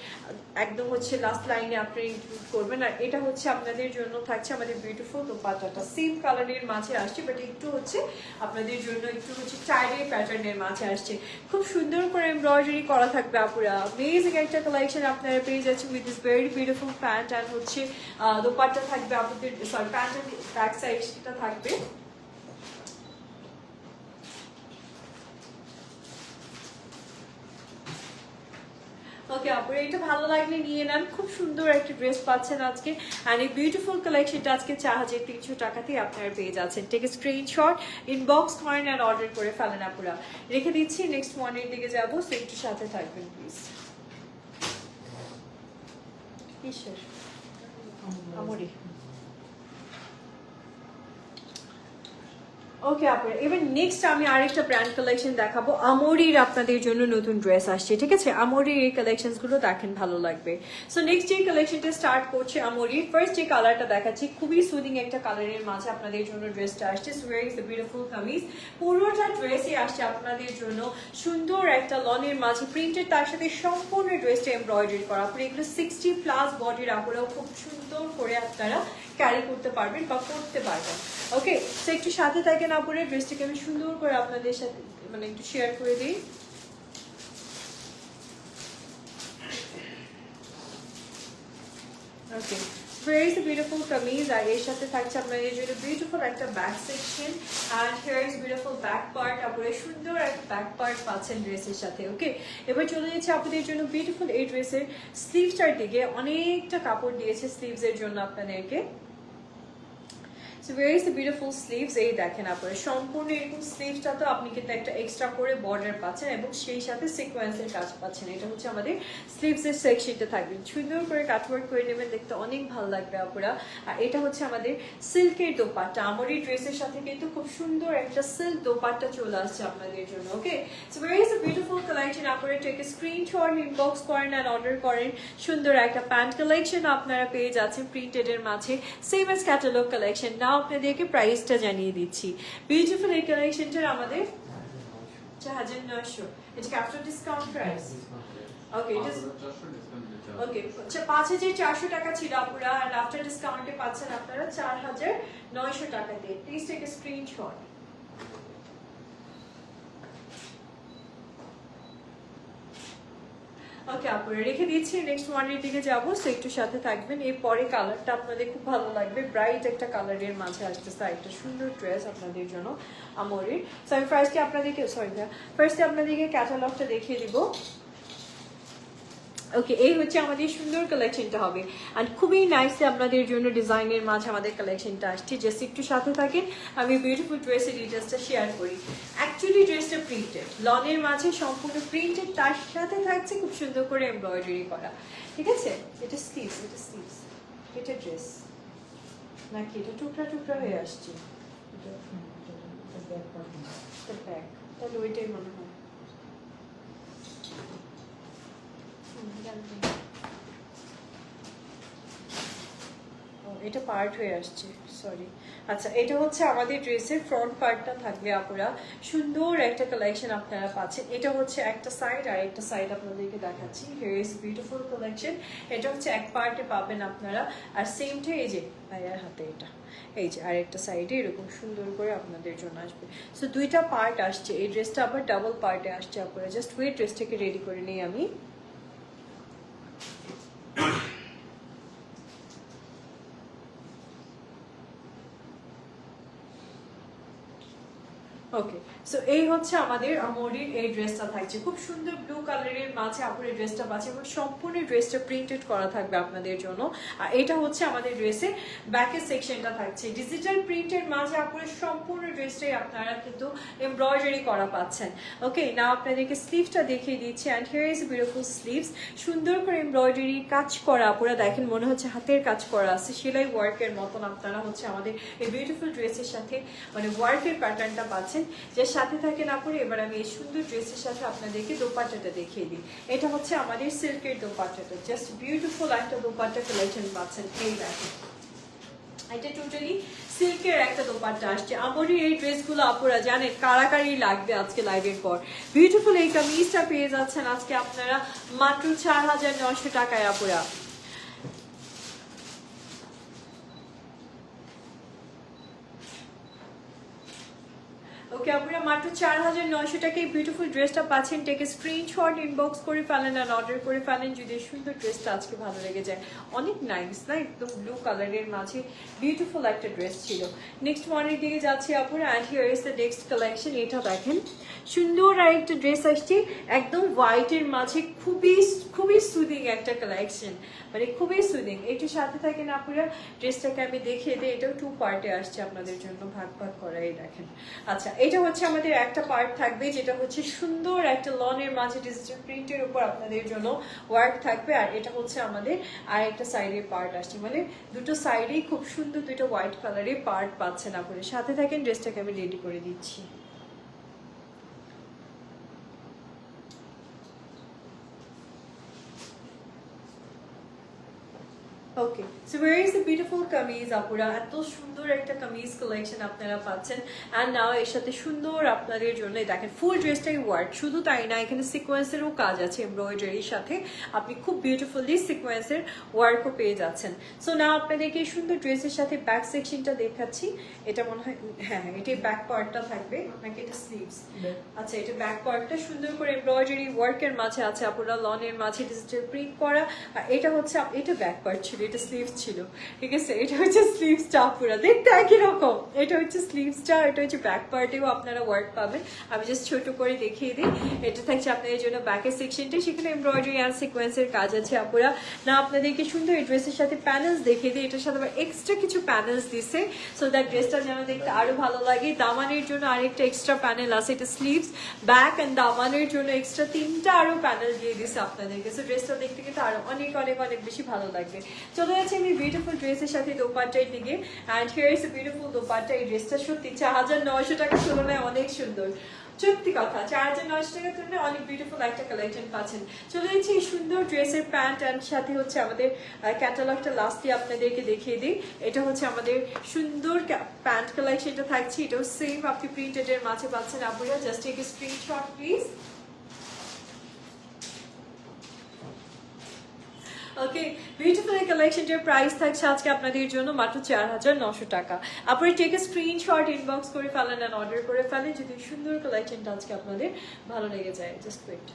একদম হচ্ছে লাস্ট লাইনে আপনারা ইনক্লুড করবেন। আর এটা হচ্ছে আপনাদের জন্য থাকছে আমাদের বিউটিফুল দোপাট্টাটা সেম কালারের মাঝে আসছে, বাট একটু হচ্ছে আপনাদের জন্য একটু হচ্ছে টাইডের প্যাটার্নের মাঝে আসছে। খুব সুন্দর করে এমব্রয়ডারি করা থাকবে আপুরা। অ্যামেজিং একটা কালেকশন আপনারা পেয়ে যাচ্ছেন with this very beautiful pant, and হচ্ছে দোপাট্টা থাকবে আপনাদের, সরি প্যান্টের ব্যাক সাইড সেটা থাকবে। ওকে আপুরা, এটা ভালো লাগলে নিয়ে নেন। খুব সুন্দর একটা ড্রেস পাচ্ছেন আজকে, অ্যান্ড এই বিউটিফুল কালেকশনটা আজকে 4300 টাকাতেই আপনারা পেয়ে যাচ্ছেন। টেক স্ক্রিনশট ইনবক্স করেন আর অর্ডার করে ফেলেন আপুরা। রেখে দিচ্ছি, নেক্সট ওয়ানের দিকে যাবো, সো একটু সাথে থাকবেন প্লিজ। কিসের আমরি? ওকে আপুরা, এবার নেক্সট আমি আরেকটা ব্র্যান্ড কালেকশন দেখাবো। আমরির আপনাদের জন্য নতুন ড্রেস আসছে, ঠিক আছে? আমরির এই কালেকশনসগুলো দেখেন, ভালো লাগবে। সো নেক্সট যে কালেকশনটা স্টার্ট করছে আমরির, ফার্স্ট যে কালারটা দেখাচ্ছি খুবই সুদিং একটা কালারের মাঝে আপনাদের জন্য ড্রেসটা আসছে। So very is the beautiful kameez. পুরোটা ড্রেসই আসছে আপনাদের জন্য সুন্দর একটা লনের মাঝে প্রিন্টেড, তার সাথে সম্পূর্ণ ড্রেসটা এমব্রয়ডারি করা। আপনারা এগুলো 60+ বডির আপুরাও খুব সুন্দর করে আপনারা ক্যারি করতে পারবেন বা করতে পারবেন। ওকে, তো একটু সাথে থাকেন আপুরে, ড্রেসটাকে আমি সুন্দর করে আপনাদের সাথে মানে একটু শেয়ার করে দিই। ওকে, here is a beautiful kameez, আর এর সাথে থাকছে আপনাদের জন্য বিউটিফুল একটা back section, and here is beautiful back part. আপনারা সুন্দর একটা ব্যাক পার্ট পাচ্ছেন ড্রেসের সাথে। ওকে, এবার চলে যাচ্ছে আপনাদের জন্য বিউটিফুল এই ড্রেসের স্লিভসটার দিকে। অনেকটা কাপড় দিয়েছে স্লিভসের জন্য আপনাদেরকে। So where is the beautiful sleeves? এই দেখেন আপনারা সম্পূর্ণ এরকম স্লিভসটা তো আপনি কিন্তু একটা এক্সট্রা করে বর্ডার পাচ্ছেন এবং সেই সাথে সিকোয়েন্সের কাজ পাচ্ছেন। এটা হচ্ছে আমাদের স্লিভসের সেকশনটা থাকবে, সুন্দর করে কাটওয়ার্ক করে নেবেন, দেখতে অনেক ভালো লাগবে আপনারা। আর এটা হচ্ছে আমাদের সিল্কের দোপাট্টা। আমার এই ড্রেসের সাথে কিন্তু খুব সুন্দর একটা সিল্ক দোপাট্টা চলে আসছে আপনাদের জন্য। Okay, so where is the beautiful collection? আপনারা টেক স্ক্রিনশট, ইনবক্স করেন আর অর্ডার করেন। সুন্দর একটা প্যান্ট কালেকশন আপনারা পেয়ে যাচ্ছেন প্রিন্টেড এর মাঝে, সেম এজ ক্যাটালগ কালেকশন। নাও আপনাদেরকে প্রাইসটা জানিয়ে দিচ্ছি। বিউটিফুল এই কালেকশনটা আমাদের 4900, এটা কি আফটার ডিসকাউন্ট প্রাইস? ওকে, এটা ওকে, 5400 টাকা ছিল আপুরা, আর আফটার ডিসকাউন্টে পাচ্ছেন আপনারা 4900 টাকা দিয়ে। Please take a screenshot. Okay আপুরা, রেখে দিচ্ছি, নেক্সট ওয়ানের দিকে যাবো, সো একটু সাথে থাকবেন। এর পরে কালারটা আপনাদের খুব ভালো লাগবে, ব্রাইট একটা কালারের মাঝে আসতেছে একটা সুন্দর ড্রেস আপনাদের জন্য আমরের। সো আমি ফার্স্টে আপনাদেরকে ক্যাটালগটা দেখিয়ে দিব। ওকে, এই হচ্ছে আমাদের সুন্দর কালেকশনটা হবে, অ্যান্ড খুবই নাইসলি আপনাদের জন্য ডিজাইনের মাঝে আমাদের কালেকশনটা আসছে। জাস্ট একটু সাথে থাকেন, আমি বিউটিফুল ড্রেসের ডিটেলসটা শেয়ার করি। অ্যাকচুয়ালি ড্রেসটা প্রিন্টেড, লনের মাঝে সম্পূর্ণ প্রিন্টেড, তার সাথে থাকছে খুব সুন্দর করে এমব্রয়ডারি করা। ঠিক আছে, এটা স্লিভস, এটা ড্রেস নাকি এটা টুকরা টুকরা হয়ে আসছে? ব্যাক, তাহলে ওইটাই মনে হয়। এটা পার্ট হয়ে আসছে, সরি। আচ্ছা, এটা হচ্ছে আমাদের ড্রেসের ফ্রন্ট পার্টটা থাকবে আপুরা। সুন্দর একটা কালেকশন আপনারা পাচ্ছেন। এটা হচ্ছে একটা সাইড, আর একটা সাইড আপনাদেরকে দেখাচ্ছি। Here is beautiful collection. এটা হচ্ছে এক পার্টে পাবেন আপনারা, আর সেমটা এই যে ভাইয়ার হাতে এটা, এই যে আরেকটা সাইডে এরকম সুন্দর করে আপনাদের জন্য আসবে। সো দুইটা পার্ট আসছে, এই ড্রেসটা আবার ডাবল পার্টে আসছে আপনারা। জাস্ট ওয়েট, ড্রেসটাকে রেডি করে নিই আমি। ওকে, সো এই হচ্ছে আমাদের আমরির এই ড্রেসটা থাকছে, খুব সুন্দর ব্লু কালারের মাঝে আপুর এই ড্রেসটা পাচ্ছে এবং সম্পূর্ণ ড্রেসটা প্রিন্টেড করা থাকবে আপনাদের জন্য। আর এটা হচ্ছে আমাদের ড্রেসের ব্যাকের সেকশনটা থাকছে ডিজিটাল প্রিন্টের মাঝে আপুরের সম্পূর্ণ ড্রেসটাই আপনারা কিন্তু এমব্রয়ডারি করা পাচ্ছেন। ওকে, না আপনাদেরকে স্লিভসটা দেখিয়ে দিচ্ছি, and here is beautiful sleeves. সুন্দর করে এমব্রয়ডারি কাজ করা আপুরা, দেখেন মনে হচ্ছে হাতের কাজ করা আছে, সেলাই ওয়ার্কের মতন আপনারা হচ্ছে আমাদের এই বিউটিফুল ড্রেসের সাথে মানে ওয়ার্কের প্যাটার্নটা পাচ্ছেন। যে সাথে থাকেন আপুরে, এবার আমি এই সুন্দর ড্রেসের সাথে আপনাদেরকে দোপাট্টাটা দেখিয়ে দিই। এটা হচ্ছে আমাদের সিল্কের দোপাট্টাটা, জাস্ট বিউটিফুল একটা দোপাট্টা কালেকশন পাচ্ছেন। এই দেখেন, এটা টোটালি সিল্কের একটা দোপাট্টা আসছে। আমারই এই ড্রেসগুলো আপুরা জানেন কারাকারি লাগবে আজকে লাইভের পর। বিউটিফুল এই কামিজটা পেয়ে যাচ্ছেন আজকে আপনারা মাত্র 4900 টাকায় আপুরা। ওকে, আপনারা মাত্র 4900 টাকায় বিউটিফুল ড্রেসটা পাচ্ছেন। টেক স্ক্রিনশট, ইনবক্স করে ফেলেন আর অর্ডার করে ফেলেন যদি সুন্দর ড্রেসটা আজকে ভালো লেগে যায়। অনেক নাইস না, একদম ব্লু কালারের মাঝে বিউটিফুল একটা ড্রেস ছিল। নেক্সট ওয়ানের দিকে যাচ্ছি আপুরা, and here is the next collection. এটা দেখেন সুন্দর আর একটা ড্রেস আসছে একদম হোয়াইটের মাঝে, খুবই খুবই সুদিং একটা কালেকশন, মানে খুবই সুদিং। একটু সাথে থাকেন আপুরা, ড্রেসটাকে আমি দেখিয়ে দিই। এটাও টু পার্টে আসছে আপনাদের জন্য, ভাগ ভাগ করাই দেখেন। আচ্ছা, এটা হচ্ছে আমাদের একটা পার্ট থাকবে, যেটা হচ্ছে সুন্দর একটা লনের মাঝে ডিজিটাল প্রিন্টের উপর আপনাদের জন্য ওয়ার্ক থাকবে, আর এটা হচ্ছে আমাদের আর একটা সাইডের পার্ট আসছে, মানে দুটো সাইডেই খুব সুন্দর দুটো হোয়াইট কালারের পার্ট পাচ্ছেন আপনারা। সাথে থাকেন, ড্রেসটাকে আমি রেডি করে দিচ্ছি। Okay, so where is the beautiful kameez আপুরা, এত সুন্দর একটা কামিজ কালেকশন আপনারা পাচ্ছেন। অ্যান্ড নাও এর সাথে সুন্দর আপনাদের জন্য দেখেন ফুল ড্রেসটাই ওয়ার্ক, শুধু তাই না এখানে সিকোয়েন্সেরও কাজ আছে এমব্রয়ডারির সাথে, আপনি খুব বিউটিফুলি সিকোয়েন্সের ওয়ার্কও পেয়ে যাচ্ছেন। সো নাও আপনাদেরকে এই সুন্দর ড্রেসের সাথে ব্যাক সেকশনটা দেখাচ্ছি। এটা মনে হয় হ্যাঁ এটা ব্যাক পার্টটা থাকবে নাকি এটা স্লিভস? আচ্ছা, এটা ব্যাক পার্টটা সুন্দর করে এমব্রয়ডারি ওয়ার্কের মাঝে আছে আপুরা, লনের মাঝে ডিজিটাল প্রিন্ট করা। আর এটা হচ্ছে এটা ব্যাক পার্ট ছিল, এটা স্লিভস ছিল, ঠিক আছে? এটা হচ্ছে স্লিভসটা পুরো দেখতে একই রকম, এটা হচ্ছে স্লিভসটা, এটা হচ্ছে ব্যাক পার্টেও আপনারা ওয়ার্ক পাবেন। আমি জাস্ট ছোট করে দেখিয়ে দিই, এটা থাকছে আপনাদের জন্য ব্যাকের সেকশনটা, সেখানে এমব্রয়ডারি আর সিকোয়েন্সের কাজ আছে আপুরা। না আপনাদেরকে সুন্দর এই ড্রেসের সাথে প্যানেলস দেখিয়ে দিই, এটার সাথে আবার এক্সট্রা কিছু প্যানেলস দিছে, সো দ্যাট ড্রেসটা যেন দেখতে আরো ভালো লাগে। দামানের জন্য আরেকটা এক্সট্রা প্যানেল আছে, এটা স্লিভস ব্যাক অ্যান্ড দামানের জন্য এক্সট্রা 3টা আরো প্যানেল দিয়ে দিছে আপনাদেরকে, সো ড্রেসটা দেখতে কিন্তু আরো অনেক অনেক অনেক বেশি ভালো লাগবে। চলে যাচ্ছি আমি বিউটিফুল ড্রেসের সাথে দোপাট্টার দিকে। And here is a beautiful dupatta. এই ড্রেসটা সত্যি 4900 টাকার তুলনায় অনেক সুন্দর, সত্যি কথা 4900 টাকার তুলনায় অনেক বিউটিফুল একটা কালেকশন পাচ্ছেন। চলে যাচ্ছি এই সুন্দর ড্রেসের প্যান্ট অ্যান্ড সাথে হচ্ছে আমাদের ক্যাটালগটা লাস্টে আপনাদেরকে দেখিয়ে দিই। এটা হচ্ছে আমাদের সুন্দর প্যান্ট কালেকশনটা থাকছে, এটাও সেম আপনি প্রিন্টেড এর মাঝে পাচ্ছেন আপনারা। Just take a screenshot please. Okay, beautiful এই কালেকশনটার প্রাইস থাকছে আজকে আপনাদের জন্য মাত্র 4900 টাকা। আপনারা টেক এ স্ক্রিনশট ইনবক্স করে ফেলেন আর অর্ডার করে ফেলেন যদি সুন্দর কালেকশনটা আজকে আপনাদের ভালো লেগে যায়। Just wait.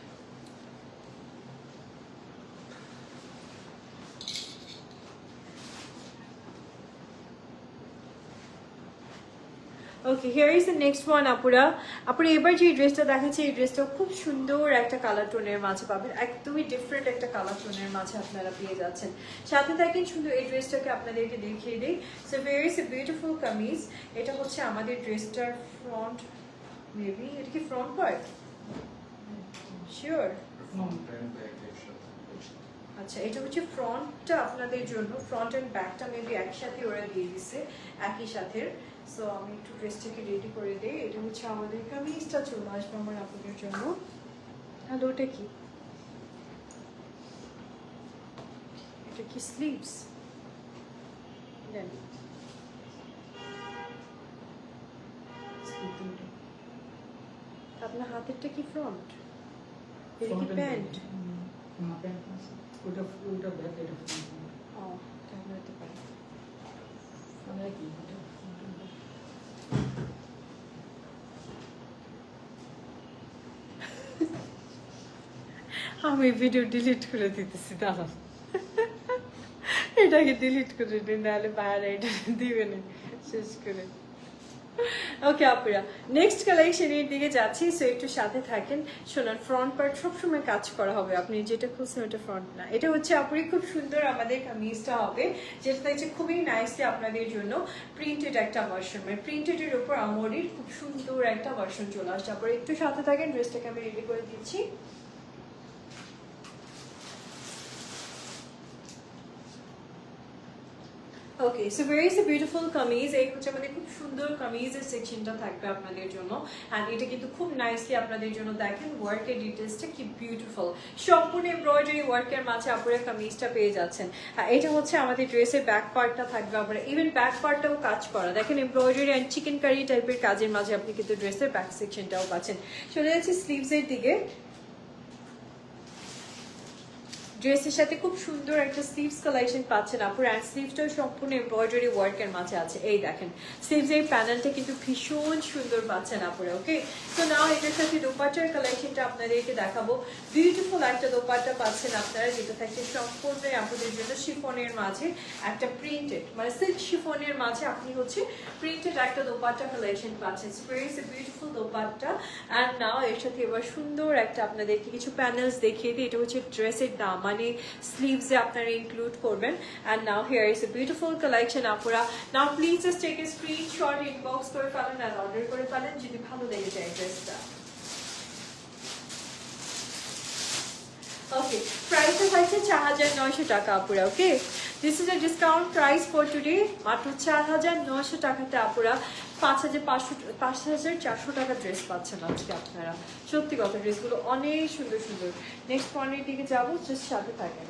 Okay, here is the next one আপুরা। আপুরা এবার যে ড্রেসটা দেখাচ্ছি এই ড্রেসটাও খুব সুন্দর একটা কালার টোনের মাঝে পাবেন, একদমই ডিফারেন্ট একটা কালার টোনের মাঝে আপনারা পেয়ে যাচ্ছেন। সাথে থাকেন সুন্দর এই ড্রেসটাকে আপনাদেরকে দেখিয়ে দিই। So here is a beautiful kameez. এটা হচ্ছে আমাদের ড্রেসটার ফ্রন্ট, মেবি এটা কি ফ্রন্ট পার্ট? শিওর? আচ্ছা, এটা হচ্ছে ফ্রন্টটা আপনাদের জন্য, ফ্রন্ট এন্ড ব্যাকটা মেবি একসাথে ওরা দিয়ে দিচ্ছে একই সাথে। সো আমি একটু ড্রেসটাকে রেডি করে দিই। এটা হচ্ছে আমাদের কামিজটা চলে আসবে আমার আপনাদের জন্য। হ্যালো, ওটা কি? এটা কি স্লিভস? দেন আপনার হাতেরটা কি ফ্রন্ট? এটা কি প্যান্ট? ওটা ব্যাক, এটা ও, তাহলে হতে পারে। আমি ভিডিও ডিলিট করে দিতেছি, দাঁড়ান এটাকে ডিলিট করে দিন, নাহলে বাইরে এটা দিবে না শেষ করে। ওকে আপুরা, নেক্সট কালেকশনের দিকে যাচ্ছি, সো একটু সাথে থাকেন। শোনান, ফ্রন্ট পার্ট সবসময় কাজ করা হবে, আপনি যেটা খুঁজছেন ওটা ফ্রন্ট না। এটা হচ্ছে আপুরি খুব সুন্দর আমাদের কামিজটা হবে, যেটা থাকছে খুবই নাইসলি আপনাদের জন্য প্রিন্টেড একটা ভার্সন, মানে প্রিন্টেডের উপর আমরির খুব সুন্দর একটা ভার্সন চলে আসছে। আপনারা একটু সাথে থাকেন, ড্রেসটাকে আমি রেডি করে দিচ্ছি। Okay, so very is a beautiful kameez. এই হচ্ছে আমাদের খুব সুন্দর কামিজের সেকশনটা থাকবে আপনাদের জন্য। অ্যান্ড এটা কিন্তু খুব নাইসলি আপনাদের জন্য দেখেন ওয়ার্কের ডিটেলসটা কি বিউটিফুল, সম্পূর্ণ এমব্রয়ডারি ওয়ার্কের মাঝে আপনারা কামিজটা পেয়ে যাচ্ছেন। আর এটা হচ্ছে আমাদের ড্রেসের ব্যাক পার্টটা থাকবে, আপনারা ইভেন ব্যাক পার্টটাও কাজ করা দেখেন এমব্রয়ডারি অ্যান্ড চিকেন কারি টাইপের কাজের মাঝে আপনি কিন্তু ড্রেসের ব্যাক সেকশনটাও পাচ্ছেন। চলে যাচ্ছি স্লিভসের দিকে। ড্রেসের সাথে খুব সুন্দর একটা স্লিভস কালেকশন পাচ্ছেন আপুর, অ্যান্ড স্লিভসটাও সম্পূর্ণ এমব্রয়ডারি ওয়ার্কের মাঝে আছে। এই দেখেন স্লিভস এই প্যানেলটা কিন্তু ভীষণ সুন্দর পাচ্ছেন আপুরা। ওকে, তো নাও এটার সাথে দোপাট্টার কালেকশনটা আপনাদেরকে দেখাবো। বিউটিফুল একটা দোপাট্টা পাচ্ছেন আপনারা, যেটা থাকে সম্পূর্ণ আপনাদের জন্য শিফনের মাঝে একটা প্রিন্টেড, মানে সিল্ক শিফনের মাঝে আপনি হচ্ছে প্রিন্টেড একটা দোপাট্টা কালেকশন পাচ্ছেন। It's a beautiful dupatta. And now এর সাথে এবার সুন্দর একটা আপনাদেরকে কিছু প্যানেলস দেখিয়ে দিই। এটা হচ্ছে ড্রেসের দাম, মানে স্লিভসে আপনারা ইনক্লুড করবেন। And now here is a beautiful collection আপুরা। Now please just take a screenshot inbox করে ফেলেন আর অর্ডার করে ফেলেন যদি ভালো লেগে যায় ড্রেসটা। ওকে, প্রাইসটা থাকছে 4900 টাকা আপুরা। Okay, this is a discount price for today, মাত্র 4900 টাকাতে আপুরা 5400 টাকা ড্রেস পাচ্ছেন আজকে আপনারা। সত্যি কথা, ড্রেসগুলো অনেক সুন্দর সুন্দর। নেক্সট পয়েন্টের দিকে যাবো, জাস্ট সাথে থাকেন।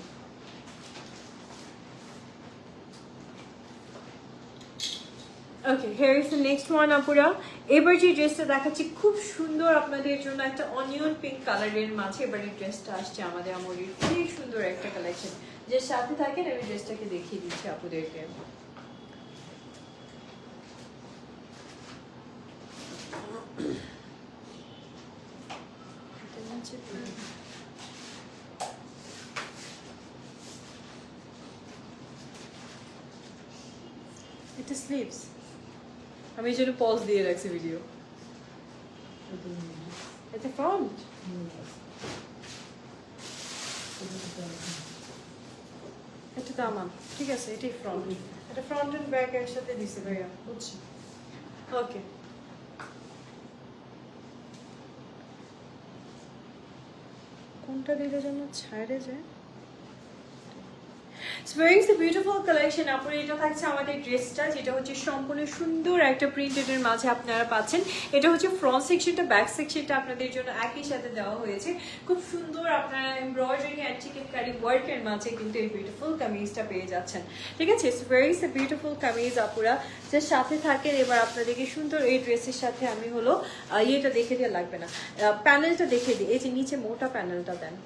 Okay, here is the next one আপুরা। এবার যে ড্রেসটা দেখাচ্ছি খুব সুন্দর আপনাদের জন্য, একটা অনিয়ন পিঙ্ক কালারের মাঝে এবার এই ড্রেসটা আসছে আমাদের আমরির, খুবই সুন্দর একটা কালেকশন। যে সাথে থাকেন আমি ড্রেসটাকে দেখিয়ে দিচ্ছি আপুদেরকে। এটা স্লিভস, আমি এই জন্য পজ দিয়ে রাখছি ভিডিও। এটা ফ্রন্ট, এটা দামান, ঠিক আছে, এটাই ফ্রন্ট। এটা ফ্রন্ট এন্ড ব্যাক একসাথে দিছে ভাইয়া, বুঝছি। ওকে, কোনটা দিলে যেন ছাড়ে যায়। Wearing the beautiful collection আপুরে, এটা থাকছে আমাদের ড্রেসটা, যেটা হচ্ছে সম্পূর্ণ সুন্দর একটা প্রিন্টেড এর মাঝে আপনারা পাচ্ছেন। এটা হচ্ছে ফ্রন্ট সেকশনটা, ব্যাক সেকশনটা আপনাদের জন্য একই সাথে দেওয়া হয়েছে। খুব সুন্দর আপনারা এমব্রয়ডারি অ্যান্ড চিকেনকারি ওয়ার্কের মাঝে কিন্তু এই বিউটিফুল কামিজটা পেয়ে যাচ্ছেন, ঠিক আছে। ওয়েয়ারিং দ্য বিউটিফুল কামিজ আপুরা, যে সাথে থাকেন। এবার আপনাদেরকে সুন্দর এই ড্রেসের সাথে আমি হলো ইয়েটা দেখে দিয়ে লাগবে না, প্যানেলটা দেখে দিই। এই যে নিচে মোটা প্যানেলটা দেন,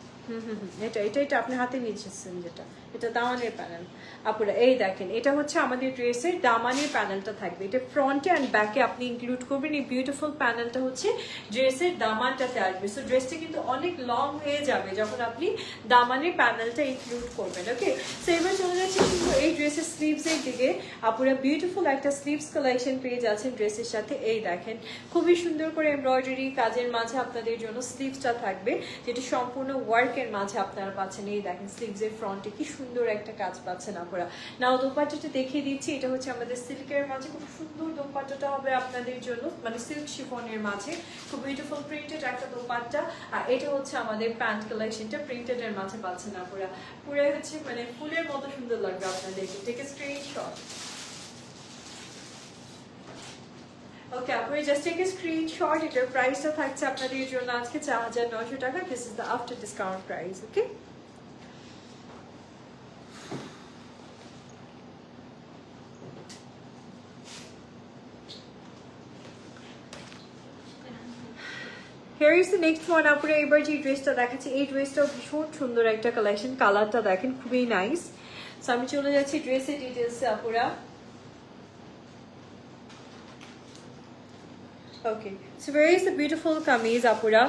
এটা এটা এটা আপনি হাতে নিয়েছেন, যেটা এটা দামানের প্যানেল আপুরা, এই দেখেন এটা হচ্ছে আমাদের ড্রেসের দামানের প্যানেলটা থাকবে। এটা ফ্রন্টে অ্যান্ড ব্যাকে আপনি ইনক্লুড করবেন। এই বিউটিফুল প্যানেলটা হচ্ছে ড্রেসের দামানটাতে আসবে। সো ড্রেসটা কিন্তু অনেক লং হয়ে যাবে যখন আপনি দামানের প্যানেলটা ইনক্লুড করবেন। ওকে, সো এবার চলে যাচ্ছে কিন্তু এই ড্রেসের স্লিভসের দিকে। আপুরা বিউটিফুল একটা স্লিভস কালেকশন পেয়ে যাচ্ছেন ড্রেসের সাথে। এই দেখেন খুবই সুন্দর করে এমব্রয়ডারি কাজের মাঝে আপনাদের জন্য স্লিভসটা থাকবে, যেটা সম্পূর্ণ ওয়ার্কের মাঝে আপনারা পাচ্ছেন। এই দেখেন স্লিভসের ফ্রন্টে কি সুন্দর একটা কাজ পাচ্ছেন আপনারা। নাও দোপাট্টাটা দেখিয়ে দিচ্ছি। এটা হচ্ছে আমাদের সিল্কের মাঝে, খুব সুন্দর দোপাট্টাটা হবে আপনাদের জন্য, মানে সিল্ক শিফনের মাঝে খুব বিউটিফুল প্রিন্টেড একটা দোপাট্টা। আর এটা হচ্ছে আমাদের প্যান্ট কালেকশনটা, প্রিন্টেড এর মাঝে পাচ্ছেন আপনারা। পুরো হচ্ছে মানে ফুলের মতো সুন্দর লাগবে আপনাদেরকে। Take a screenshot. ওকে আপনি জাস্ট টেক এ স্ক্রিনশট। এটার প্রাইসটা থাকছে আপনাদের জন্য আজকে 4900 টাকা। This is the after discount price. Okay, here is the next one আপুরা। এবার যে ড্রেসটা দেখাচ্ছি, এই ড্রেসটাও ভীষণ সুন্দর একটা কালেকশন। কালারটা দেখেন খুবই নাইস। সো আমি চলে যাচ্ছি ড্রেসের ডিটেলসে আপুরা। Okay, so where is the beautiful kameez আপুরা।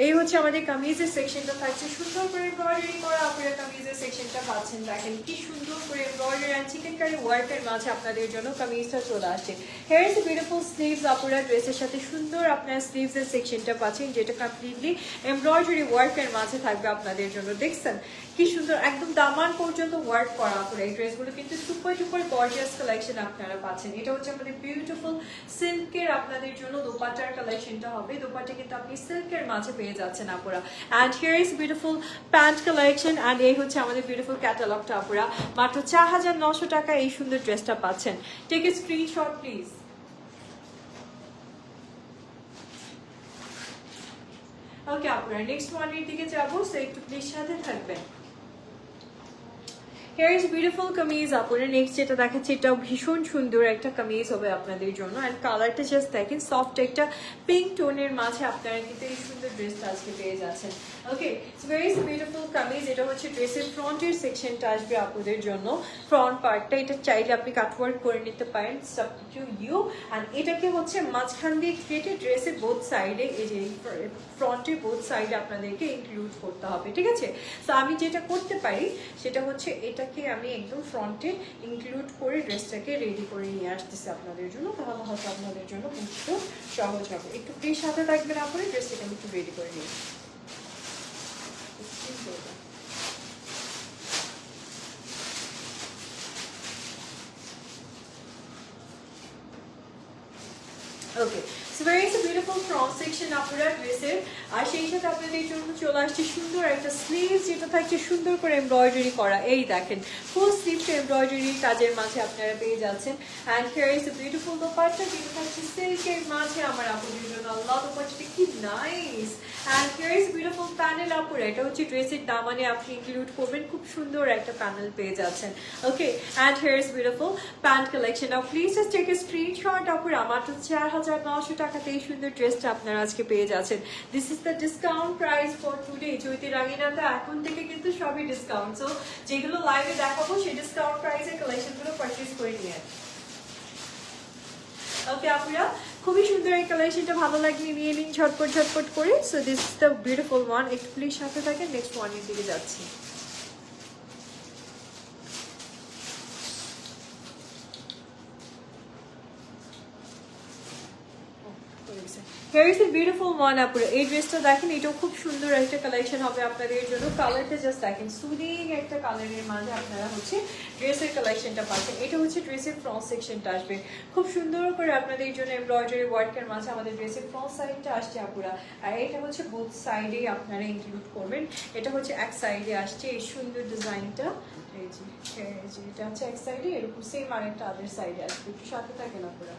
এই হচ্ছে আমাদের কামিজের সেকশনটা থাকছে, সুন্দর করে এমব্রয়ডারি করা আপনারা কামিজের সেকশনটা পাচ্ছেন। দেখেন কি সুন্দর করে এমব্রয়ডারি এন্ড চিকেনকারি ওয়ার্কের মাঝে আপনাদের জন্য কামিজটা চলে আসছে। Here is the beautiful sleeves আপুরা, ড্রেসের সাথে সুন্দর আপনারা স্লিভসের সেকশনটা পাচ্ছেন, যেটা কমপ্লিটলি এমব্রয়ডারি ওয়ার্কের মাঝে থাকবে আপনাদের জন্য। দেখছেন কি সুন্দর একদম দামান পর্যন্ত ওয়ার্ক করা আপনারা। এই ড্রেসগুলো কিন্তু সুপার ডুপার গর্জিয়াস কালেকশন আপনারা পাচ্ছেন। এটা হচ্ছে আমাদের বিউটিফুল সিল্কের আপনাদের জন্য দোপাট্টার কালেকশনটা হবে। দোপাট্টা কিন্তু আপনি সিল্কের মাঝে পেয়ে যাচ্ছেন আপুরা। And here is beautiful pant collection. And এই হচ্ছে আমাদের বিউটিফুল ক্যাটালগটা আপুরা। মাত্র 4900 টাকা এই সুন্দর ড্রেসটা পাচ্ছেন। Take a screenshot please. Okay আপুরা, নেক্সট ওয়ানের দিকে যাবো, সো একটু প্লিজ সাথে থাকবেন। Here is beautiful কামিজ আপুরা। নেক্সট যেটা দেখাচ্ছি এটাও ভীষণ সুন্দর একটা কামিজ হবে আপনাদের জন্য। অ্যান্ড কালারটা জাস্ট দেখেন, সফট একটা পিঙ্ক টোনের মাঝে আপনারা কিন্তু এই সুন্দর ড্রেসটা আজকে পেয়ে যাচ্ছেন। ওকে, সো ভেরি বিউটিফুল কামিজ। এটা হচ্ছে ড্রেসের ফ্রন্টের সেকশনটা আসবে আপনাদের জন্য। ফ্রন্ট পার্টটা এটা চাইলে আপনি কাটওয়ার্ক করে নিতে পারেন, সাব টু ইউ। অ্যান্ড এটাকে হচ্ছে মাঝখান দিয়ে কেটে ড্রেসের বোথ সাইডে, এই যে ফ্রন্টের বোথ সাইডে আপনাদেরকে ইনক্লুড করতে হবে, ঠিক আছে। তো আমি যেটা করতে পারি সেটা হচ্ছে এটাকে আমি একদম ফ্রন্টে ইনক্লুড করে ড্রেসটাকে রেডি করে নিয়ে আসতেছি আপনাদের জন্য, তাহলে হয়তো আপনাদের জন্য বুঝতে সহজ হবে। একটু প্লিজ সাথে থাকবেন আপনার, ড্রেসটাকে আমি একটু রেডি করে নিই। Okay, so very beautiful front section আপনারা ড্রেসের। আর সেই সাথে আপনাদের জন্য চলে আসছে সুন্দর একটা স্লিভস, যেটা থাকছে সুন্দর করে এমব্রয়ডারি করা। এই দেখেন ফুল স্লিভটা এমব্রয়ডারি কাজের মাঝে আপনারা পেয়ে যাচ্ছেন। And here is beautiful dupatta, যেটা থাকছে সিল্কের মাঝে আমার আপনাদের জন্য। আল্লাহ, দোপাট্টাটা কি nice. And here is beautiful panel আপুরা, এটা হচ্ছে ড্রেসের দামানে আপনি ইনক্লুড করবেন, খুব সুন্দর একটা প্যানেল পেয়ে যাচ্ছেন। Okay, and here is beautiful pant collection. Now please just take a screenshot আপুরা, মাত্র 4,900 টাকাতে এই সুন্দর ড্রেসটা আপনারা আজকে পেয়ে যাচ্ছেন। This is the discount price for today. চৈতি রাঙিনাতে এখন থেকে কিন্তু সবই ডিসকাউন্ট, সো যেগুলো লাইভে দেখাবো সেই ডিসকাউন্ট প্রাইসের কালেকশনগুলো পারচেজ করে নিয়ে। ওকে আপুরা, খুবই সুন্দর এই কালেকশনটা, ভালো লাগলে নিয়ে নিন ঝটপট ঝটপট করে। So this is the beautiful one. একটু প্লিজ সাথে থাকেন, নেক্সট ওয়ানের দিকে যাচ্ছি। Here is a beautiful one আপুরা, এই ড্রেসটা দেখেন, এটাও খুব সুন্দর একটা কালেকশন হবে আপনাদের জন্য। কালারটা জাস্ট দেখেন, সুদিং একটা কালারের মাঝে আপনারা হচ্ছে ড্রেসের কালেকশনটা পাচ্ছেন। এটা হচ্ছে ড্রেসের ফ্রন্ট সেকশনটা আসবে খুব সুন্দর করে আপনাদের জন্য এমব্রয়ডারি ওয়ার্কের মাঝে আমাদের ড্রেসের ফ্রন্ট সাইডটা আসছে আপুরা। আর এটা হচ্ছে বোথ সাইডেই আপনারা ইনক্লুড করবেন। এটা হচ্ছে এক সাইডে আসছে এই সুন্দর ডিজাইনটা, এই যে এটা হচ্ছে এক সাইডে, এরকম সেম আরেকটা আদার সাইডে আসবে। একটু সাথে থাকেন আপুরা।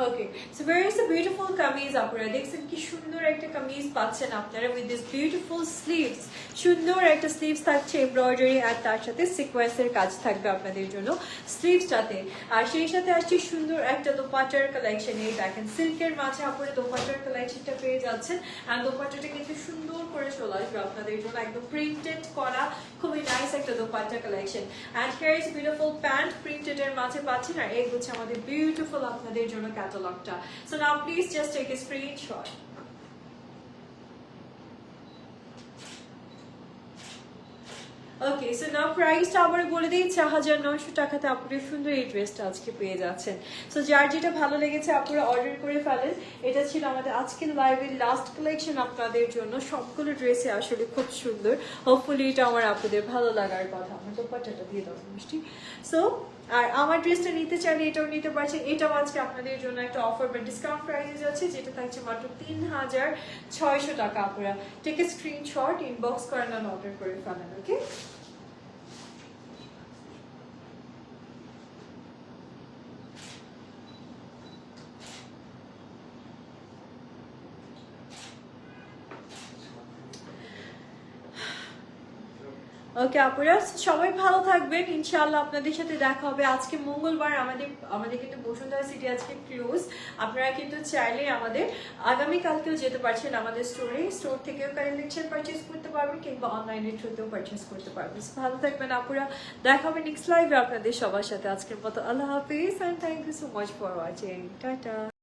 Okay, so very is a beautiful kameez আপুরা, দেখছেন কি সুন্দর একটা কামিজ পাচ্ছেন আপনারা উইথ দিস বিউটিফুল স্লিভস। সুন্দর একটা স্লিভস থাকছে এমব্রয়ডারি, আর তার সাথে সিকোয়েন্সের কাজ থাকবে আপনাদের জন্য স্লিভসটাতে। আর সেই সাথে আসছে সুন্দর একটা দোপাট্টার কালেকশন। এই দেখেন সিল্কের মাঝে আপুরা দোপাট্টার কালেকশনটা পেয়ে যাচ্ছেন। আর দোপাট্টাটা কিন্তু সুন্দর করে চলে আসবে আপনাদের জন্য, একদম প্রিন্টেড করা, খুবই নাইস একটা dupatta collection. And here is beautiful pant, printed এর মাঝে পাচ্ছেন। আর এই হচ্ছে আমাদের বিউটিফুল আপনাদের জন্য ক্যাটালগটা। So now please just take a screenshot. Okay, so now প্রাইসটা আবার বলে দিই, 4,900 টাকাতে আপুরা সুন্দর এই ড্রেসটা আজকে পেয়ে যাচ্ছেন। সো যার যেটা ভালো লেগেছে আপুরা অর্ডার করে ফেলেন। এটা ছিল আমাদের আজকের লাইভের লাস্ট কালেকশন আপনাদের জন্য। সবগুলো ড্রেসে আসলে খুব সুন্দর, হোপফুলি এটা আমার আপুদের ভালো লাগার কথা। আমার দোপাট্টাটা দিয়ে দাও মিষ্টি। সো আর আমার ড্রেসটা নিতে চাইলে এটাও নিতে পারছেন। এটাও আজকে আপনাদের জন্য একটা অফার বা ডিসকাউন্ট প্রাইসে যাচ্ছে, যেটা থাকছে মাত্র 3,600 টাকা। আপুরা টেক এ স্ক্রিনশট, ইনবক্স করেন আর অর্ডার করে ফেলেন। ওকে, ওকে আপুরা, সবাই ভালো থাকবেন, ইনশাআল্লাহ আপনাদের সাথে দেখা হবে আজকে মঙ্গলবার। আমাদের কিন্তু বসুন্ধরা সিটি আজকে ক্লোজ। আপনারা কিন্তু চাইলে আমাদের আগামীকালকেও যেতে পারছেন আমাদের স্টোর থেকেও কালেকশন পারচেস করতে পারবেন, কিংবা অনলাইনের থ্রুতেও পারচেস করতে পারবেন। ভালো থাকবেন আপুরা, দেখা হবে নেক্সট লাইভে আপনাদের সবার সাথে। আজকের মতো আল্লাহ হাফিজ, and thank you so much for watching. Tata.